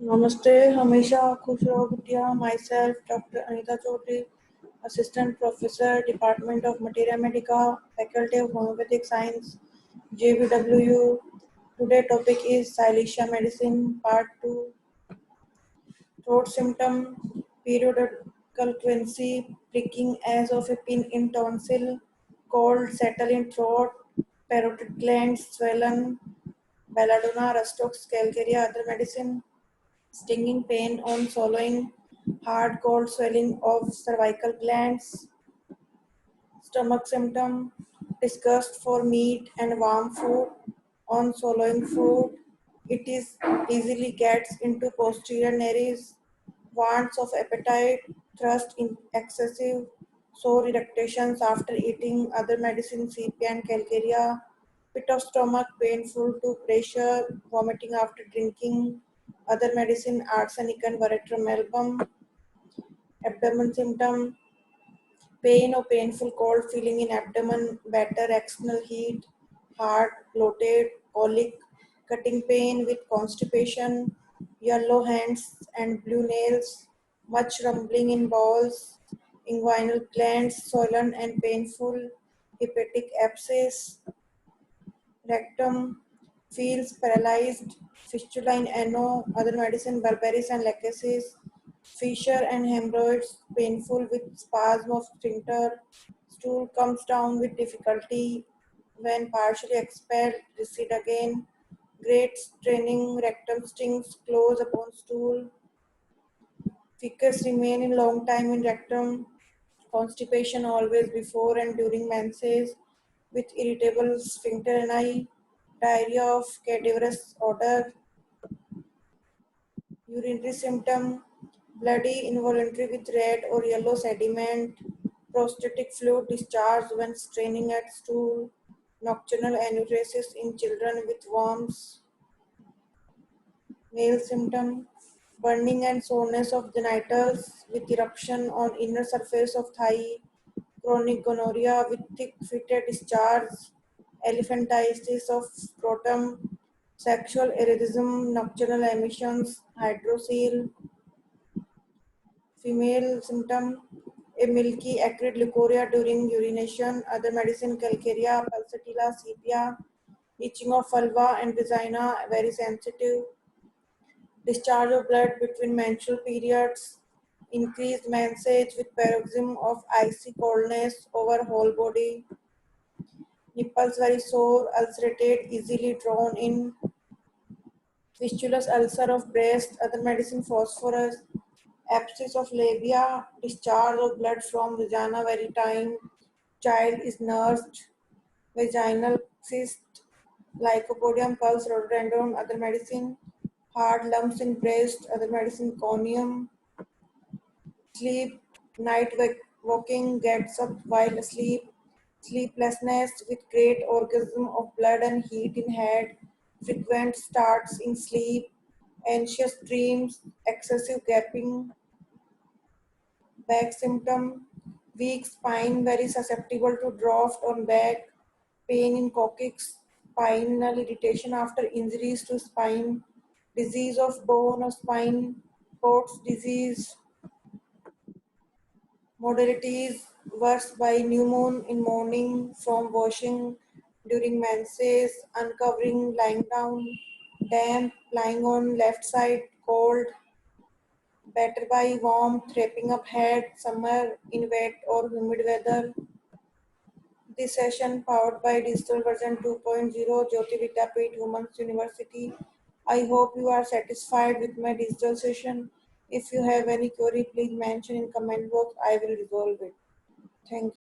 नमस्ते, हमेशा खुश रहो बिटिया। Myself doctor Anita Chaudhary, assistant professor, department of materia medica, faculty of homeopathic science, JBWU. Today topic is Silesia medicine part 2. Throat symptom, periodical quinsy, pricking as of a pin in tonsil, cold, settle in throat, parotid glands swollen, belladonna, rustox, calcarea, other medicine, stinging pain on swallowing, hard cold swelling of cervical glands, stomach symptom, disgust for meat and warm food on swallowing food. It is easily gets into posterior nares, wants of appetite, thrust in excessive, sore eructations after eating other medicine, CP and calcarea, pit of stomach painful to pressure, vomiting after drinking other medicine, arsenic and veratrum album, abdomen symptom, pain or painful cold feeling in abdomen, better external heat, heart, bloated, colic, cutting pain with constipation, yellow hands and blue nails, much rumbling in bowels, inguinal glands swollen and painful, hepatic abscess, rectum, feels paralyzed, fistula in ano, other medicine, barbaris and lachesis, fissure and hemorrhoids, painful with spasm of sphincter, stool comes down with difficulty, when partially expelled, recede again, great straining, rectum stings, close upon stool, fecus remain in long time in rectum, constipation always before and during menses, with irritable sphincter, diarrhea of cadaverous odor, urinary symptom, bloody involuntary with red or yellow sediment, prostatic fluid discharge when straining at stool, nocturnal enuresis in children with worms, male symptom, burning and soreness of genitals with eruption on inner surface of thigh, chronic gonorrhea with thick fitted discharge, elephantiasis of scrotum, sexual erethism, nocturnal emissions, hydrocele, female symptom, a milky acrid leukorrhea during urination, other medicine calcarea, pulsatilla, sepia, itching of vulva and vagina, very sensitive, discharge of blood between menstrual periods, increased mensage with paroxysm of icy coldness over whole body, nipples very sore, ulcerated, easily drawn in, fistulous ulcer of breast, other medicine phosphorus, abscess of labia, discharge of blood from vagina very time, child is nursed, vaginal cyst, lycopodium pulse rhododendron, other medicine, hard lumps in breast, other medicine conium, sleep, night walking, gets up while asleep, sleeplessness with great orgasm of blood and heat in head, frequent starts in sleep, anxious dreams, excessive gapping, back symptom, weak spine, very susceptible to draught on back, pain in coccyx, spinal irritation after injuries to spine, disease of bone or spine, Coats disease, modalities worse by new moon in morning from washing during menses, uncovering, lying down, damp, lying on left side, cold, better by warmth, wrapping up head, summer in wet or humid weather. This session powered by digital version 2.0 Jyoti Vidyapeeth Women's University. I hope you are satisfied with my digital session. If you have any query, please mention in comment box. I will resolve it. Thank